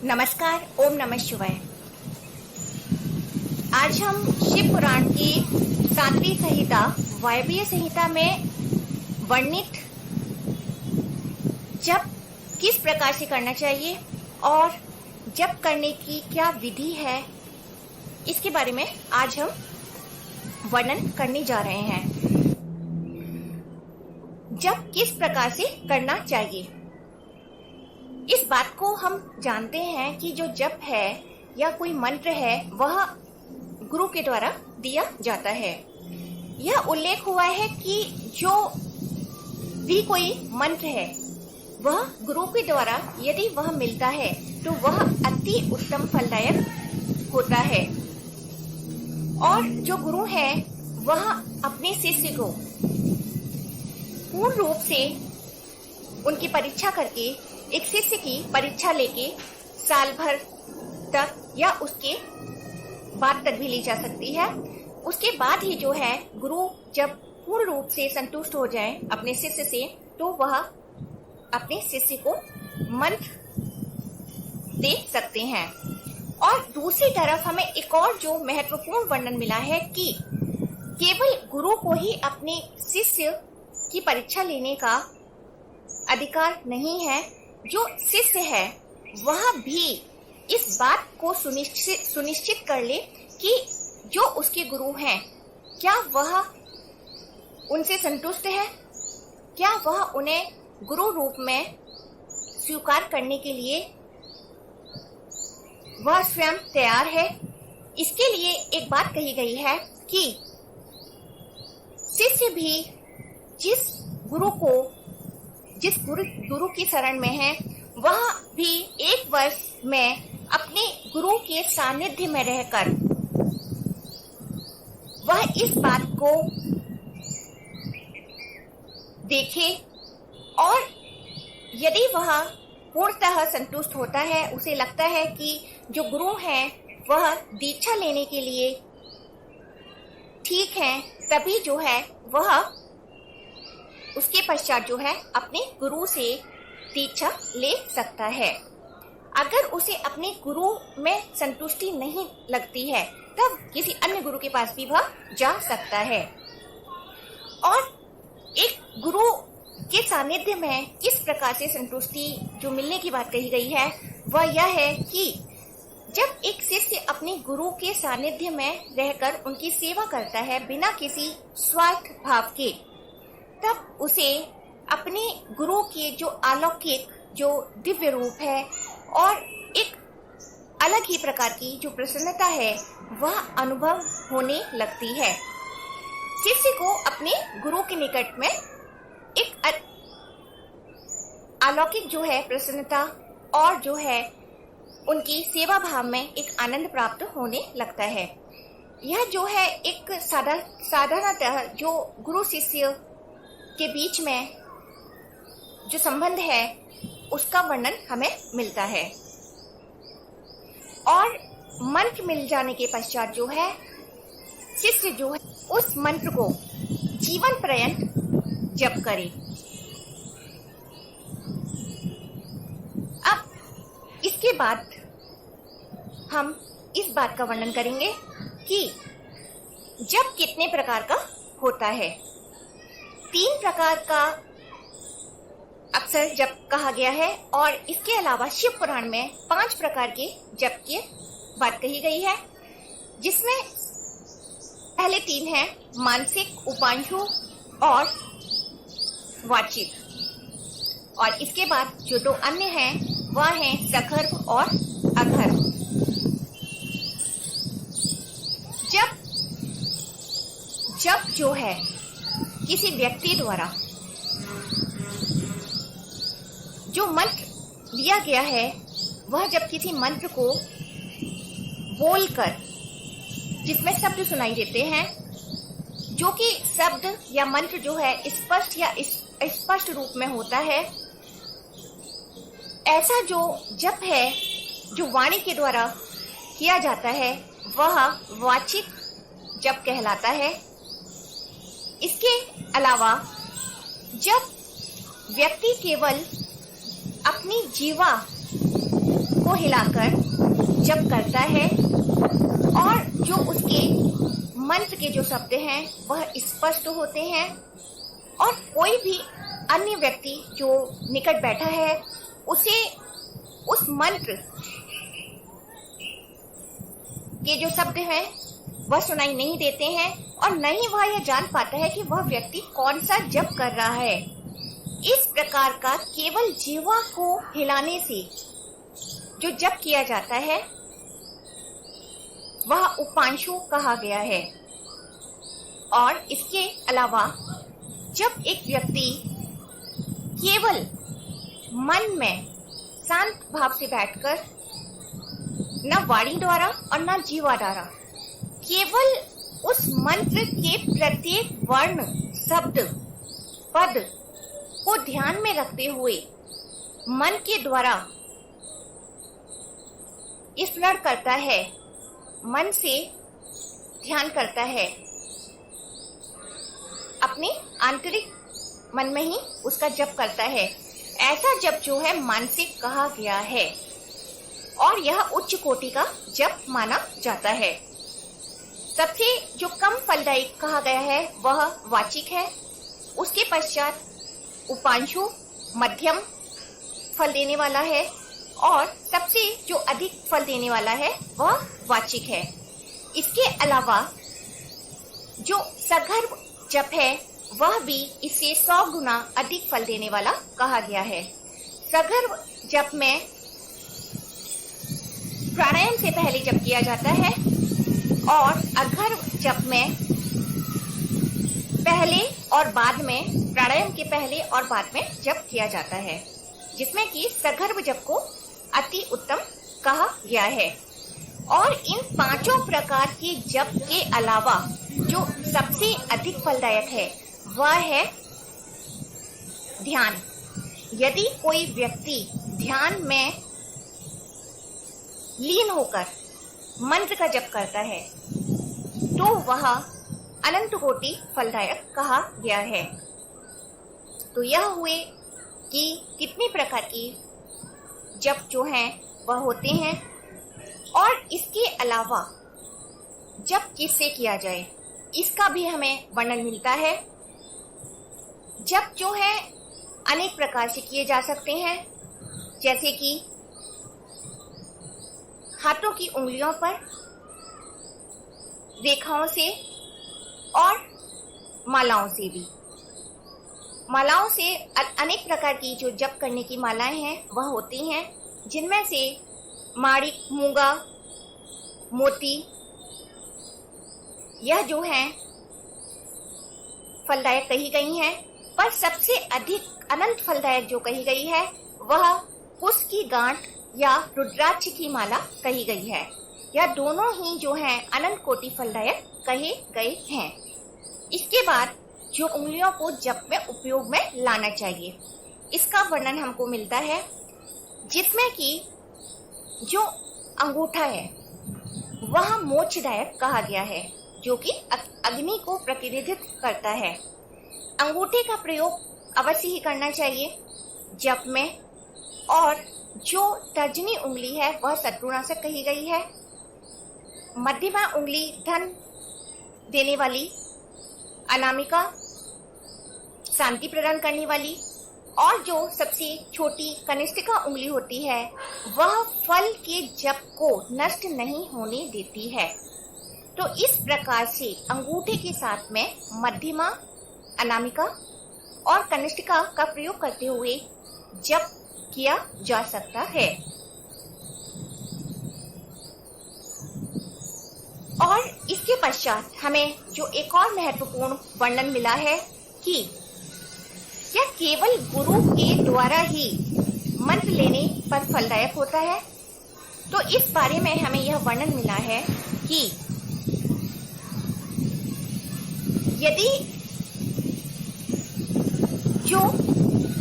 नमस्कार, ओम नमः शिवाय। आज हम शिव पुराण की 7वीं संहिता वायव्य संहिता में वर्णित जप किस प्रकार से करना चाहिए और जप करने की क्या विधि है, इसके बारे में आज हम वर्णन करने जा रहे हैं। जप किस प्रकार से करना चाहिए, इस बात को हम जानते हैं कि जो जप है या कोई मंत्र है वह गुरु के द्वारा दिया जाता है। यह उल्लेख हुआ है कि जो भी कोई मंत्र है वह गुरु के द्वारा यदि वह मिलता है तो वह अति उत्तम फलदायक होता है। और जो गुरु है वह अपने शिष्य को पूर्ण रूप से उनकी परीक्षा करके, एक शिष्य की परीक्षा लेके साल भर तक या उसके बाद तक भी ली जा सकती है। उसके बाद ही जो है गुरु जब पूर्ण रूप से संतुष्ट हो जाए अपने शिष्य से, तो वह अपने शिष्य को मंत्र दे सकते हैं। और दूसरी तरफ हमें एक और जो महत्वपूर्ण वर्णन मिला है कि केवल गुरु को ही अपने शिष्य की परीक्षा लेने का अधिकार नहीं है। जो शिष्य है वह भी इस बात को सुनिश्चित कर ले कि जो उसके गुरु हैं क्या वह उनसे संतुष्ट है, क्या वह उन्हें गुरु रूप में स्वीकार करने के लिए वह स्वयं तैयार है। इसके लिए एक बात कही गई है कि शिष्य भी जिस गुरु की शरण में है वह भी 1 वर्ष में अपने गुरु के सानिध्य में रहकर वह इस बात को देखे और यदि वह पूर्णतः संतुष्ट होता है, उसे लगता है कि जो गुरु हैं वह दीक्षा लेने के लिए ठीक है, तभी जो है वह उसके पश्चात जो है अपने गुरु से दीक्षा ले सकता है। अगर उसे अपने गुरु में संतुष्टि नहीं लगती है तब किसी अन्य गुरु के पास भी वह जा सकता है। और एक गुरु के सानिध्य में किस प्रकार से संतुष्टि जो मिलने की बात कही गई है वह यह है कि जब एक शिष्य अपने गुरु के सानिध्य में रहकर उनकी सेवा करता है बिना किसी स्वार्थ भाव के, तब उसे अपने गुरु के जो अलौकिक जो दिव्य रूप है और एक अलग ही प्रकार की जो प्रसन्नता है वह अनुभव होने लगती है। शिष्य को अपने गुरु के निकट में एक अलौकिक जो है प्रसन्नता और जो है उनकी सेवा भाव में एक आनंद प्राप्त होने लगता है। यह जो है एक साधारणतः जो गुरु शिष्य के बीच में जो संबंध है उसका वर्णन हमें मिलता है। और मंत्र मिल जाने के पश्चात जो है शिष्य जो है उस मंत्र को जीवन पर्यंत जप करे। अब इसके बाद हम इस बात का वर्णन करेंगे कि जप कितने प्रकार का होता है। 3 प्रकार का अक्सर जप कहा गया है और इसके अलावा शिव पुराण में 5 प्रकार के जप की बात कही गई है, जिसमें पहले 3 हैं मानसिक, उपांशु और वाचिक, और इसके बाद जो 2 अन्य हैं वह हैं सखर्व और अखर्व। जप जो है किसी व्यक्ति द्वारा जो मंत्र दिया गया है वह जब किसी मंत्र को बोलकर जिसमें शब्द सुनाई देते हैं, जो कि शब्द या मंत्र जो है स्पष्ट या स्पष्ट रूप में होता है, ऐसा जो जप है जो वाणी के द्वारा किया जाता है वह वाचिक जप कहलाता है। इसके अलावा जब व्यक्ति केवल अपनी जीवा को हिलाकर जप करता है और जो उसके मंत्र के जो शब्द हैं वह स्पष्ट होते हैं और कोई भी अन्य व्यक्ति जो निकट बैठा है उसे उस मंत्र के जो शब्द हैं वह सुनाई नहीं देते हैं और न ही वह यह जान पाता है कि वह व्यक्ति कौन सा जप कर रहा है। इस प्रकार का केवल जीवा को हिलाने से जो जप किया जाता है वह उपांशु कहा गया है। और इसके अलावा जब एक व्यक्ति केवल मन में शांत भाव से बैठकर न वाणी द्वारा और न जीवा द्वारा केवल उस मंत्र के प्रत्येक वर्ण शब्द पद को ध्यान में रखते हुए मन के द्वारा स्मरण करता है, मन से ध्यान करता है, अपने आंतरिक मन में ही उसका जप करता है। ऐसा जप जो है मानसिक कहा गया है और यह उच्च कोटि का जप माना जाता है। सबसे जो कम फलदायी कहा गया है वह वाचिक है, उसके पश्चात उपांशु मध्यम फल देने वाला है और सबसे जो अधिक फल देने वाला है वह वाचिक है। इसके अलावा जो सगर्भ जप है वह भी इससे 100 गुना अधिक फल देने वाला कहा गया है। सगर्भ जप में प्राणायाम से पहले जप किया जाता है और अगर्भ जप में पहले और बाद में, प्राणायाम के पहले और बाद में जप किया जाता है, जिसमें कि सगर्भ जप को अति उत्तम कहा गया है। और इन पांचों प्रकार के जप के अलावा जो सबसे अधिक फलदायक है वह है ध्यान। यदि कोई व्यक्ति ध्यान में लीन होकर मंत्र का जप करता है तो वह अनंत कोटि फलदायक कहा गया है। तो यह हुए कि कितने प्रकार की जप जो हैं वह होते हैं और इसके अलावा जप किससे किया जाए इसका भी हमें वर्णन मिलता है। जप जो है अनेक प्रकार से किए जा सकते हैं, जैसे कि हाथों की उंगलियों पर रेखाओं से और मालाओं से भी। मालाओं से अनेक प्रकार की जो जप करने की मालाएं हैं वह होती हैं, जिनमें से माणिक, मूंगा, मोती, यह जो हैं फलदायक कही गई हैं। पर सबसे अधिक अनंत फलदायक जो कही गई है वह कुश की गांठ या रुद्राक्ष की माला कही गई है। यह दोनों ही जो हैं अनंत कोटि फलदायक कहे गए हैं। इसके बाद जो उंगलियों को जप में उपयोग में लाना चाहिए इसका वर्णन हमको मिलता है, जिसमें कि जो अंगूठा है वह मोक्षदायक कहा गया है, जो कि अग्नि को प्रतिनिधित्व करता है। अंगूठे का प्रयोग अवश्य ही करना चाहिए जप में। और जो तर्जनी उंगली है वह शत्रुनाशक कही गई है। मध्यमा उंगली धन देने वाली, अनामिका शांति प्रदान करने वाली और जो सबसे छोटी कनिष्ठिका उंगली होती है वह फल के जप को नष्ट नहीं होने देती है। तो इस प्रकार से अंगूठे के साथ में मध्यमा, अनामिका और कनिष्ठिका का प्रयोग करते हुए जप किया जा सकता है। और इसके पश्चात हमें जो एक और महत्वपूर्ण वर्णन मिला है कि क्या केवल गुरु के द्वारा ही मंत्र लेने पर फलदायक होता है। तो इस बारे में हमें यह वर्णन मिला है कि यदि जो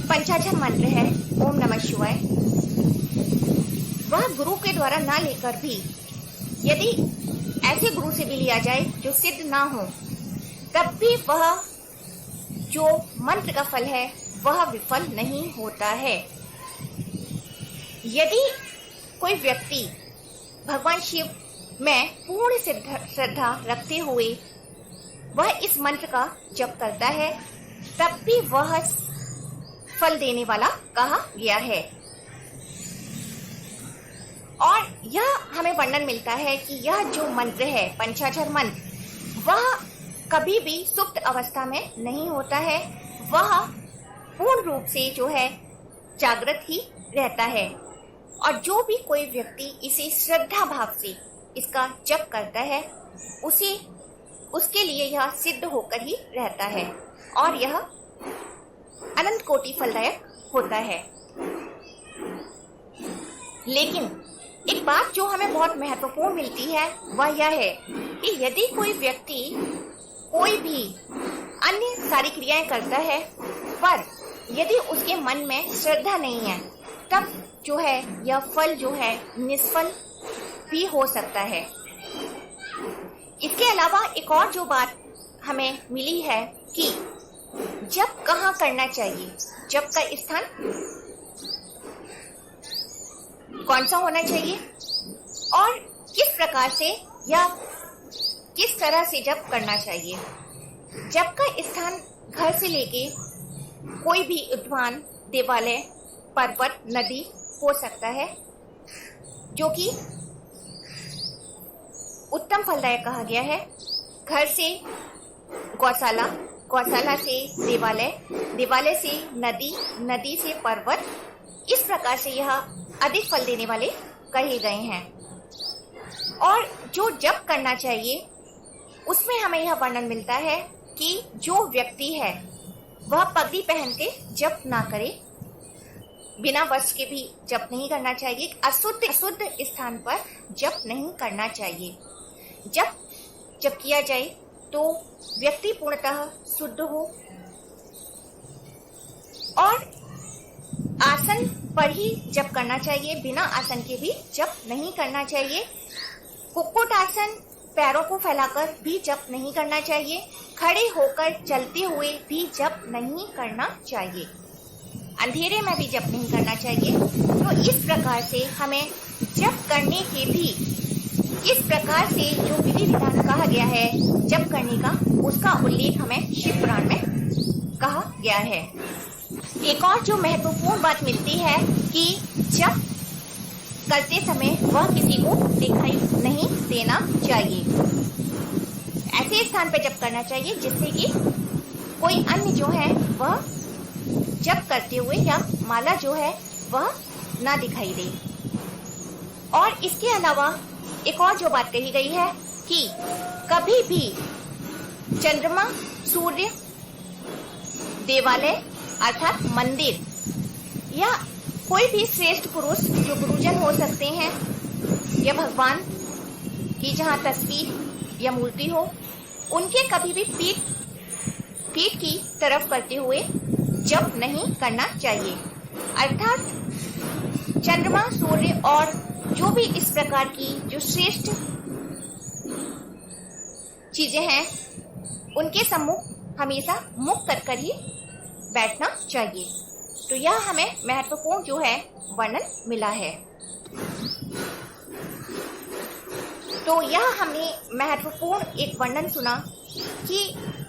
पंचाक्षर मंत्र है ओम नमः शिवाय वह गुरु के द्वारा ना लेकर भी यदि ऐसे गुरु से भी लिया जाए जो सिद्ध ना हो, तब भी वह जो मंत्र का फल है वह विफल नहीं होता है। यदि कोई व्यक्ति भगवान शिव में पूर्ण श्रद्धा रखते हुए वह इस मंत्र का जप करता है, तब भी वह फल देने वाला कहा गया है। और यह हमें वर्णन मिलता है कि यह जो मंत्र है, पंचाक्षर मंत्र, वह कभी भी सुप्त अवस्था में नहीं होता है, वह पूर्ण रूप से जो है जागृत ही रहता है। और जो भी कोई व्यक्ति इसे श्रद्धा भाव से इसका जप करता है, उसके लिए यह सिद्ध होकर ही रहता है और यह अनंत कोटि फलदायक होता है। लेकिन एक बात जो हमें बहुत महत्वपूर्ण मिलती है वह यह है कि यदि कोई व्यक्ति कोई भी अन्य सारी क्रियाएं करता है, पर यदि उसके मन में श्रद्धा नहीं है, तब जो है यह फल जो है निष्फल भी हो सकता है। इसके अलावा एक और जो बात हमें मिली है कि जप कहाँ करना चाहिए, जप का स्थान कौन सा होना चाहिए और किस प्रकार से या किस तरह से जप करना चाहिए। जप का स्थान घर से लेके कोई भी उद्यान, देवालय, पर्वत, नदी हो सकता है, जो कि उत्तम फलदायक कहा गया है। घर से गौशाला, गौशाला से देवालय, देवालय से नदी, नदी से पर्वत, इस प्रकार से यह अधिक फल देने वाले कहे गए हैं। और जो जप करना चाहिए उसमें हमें यह वर्णन मिलता है कि जो व्यक्ति है वह पगड़ी पहन के जप ना करे, बिना वस्त्र के भी जप नहीं करना चाहिए, अशुद्ध स्थान पर जप नहीं करना चाहिए। जब किया जाए तो व्यक्ति पूर्णतः शुद्ध हो और आसन पर ही जप करना चाहिए, बिना आसन के भी जप नहीं करना चाहिए। कुक्कुट आसन, पैरों को फैलाकर भी जप नहीं करना चाहिए, खड़े होकर चलते हुए भी जप नहीं करना चाहिए, अंधेरे में भी जप नहीं करना चाहिए। तो इस प्रकार से हमें जप करने के भी इस प्रकार से जो विधि विधान कहा गया है जप करने का, उसका उल्लेख हमें शिव पुराण में कहा गया है। एक और जो महत्वपूर्ण बात मिलती है कि जप करते समय वह किसी को दिखाई नहीं देना चाहिए, ऐसे स्थान पर जप करना चाहिए जिससे कि कोई अन्य जो है वह जप करते हुए या माला जो है वह ना दिखाई दे। और इसके अलावा एक और जो बात कही गई है कि कभी भी चंद्रमा, सूर्य, देवालय अर्थात मंदिर या कोई भी श्रेष्ठ पुरुष जो गुरुजन हो सकते हैं या भगवान की जहाँ तस्वीर या मूर्ति हो, उनके कभी भी पीठ की तरफ करते हुए जप नहीं करना चाहिए। अर्थात चंद्रमा, सूर्य और जो भी इस प्रकार की जो श्रेष्ठ चीजें हैं उनके सम्मुख हमेशा मुख कर ही बैठना चाहिए। तो यह हमें महत्वपूर्ण जो है वर्णन मिला है। तो यह हमने महत्वपूर्ण एक वर्णन सुना कि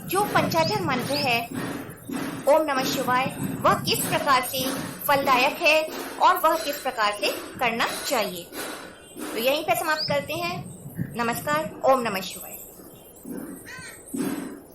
जो पंचाक्षर मंत्र है ओम नमः शिवाय, वह किस प्रकार से फलदायक है और वह किस प्रकार से करना चाहिए। तो यहीं पर समाप्त करते हैं। नमस्कार। ओम नमः शिवाय।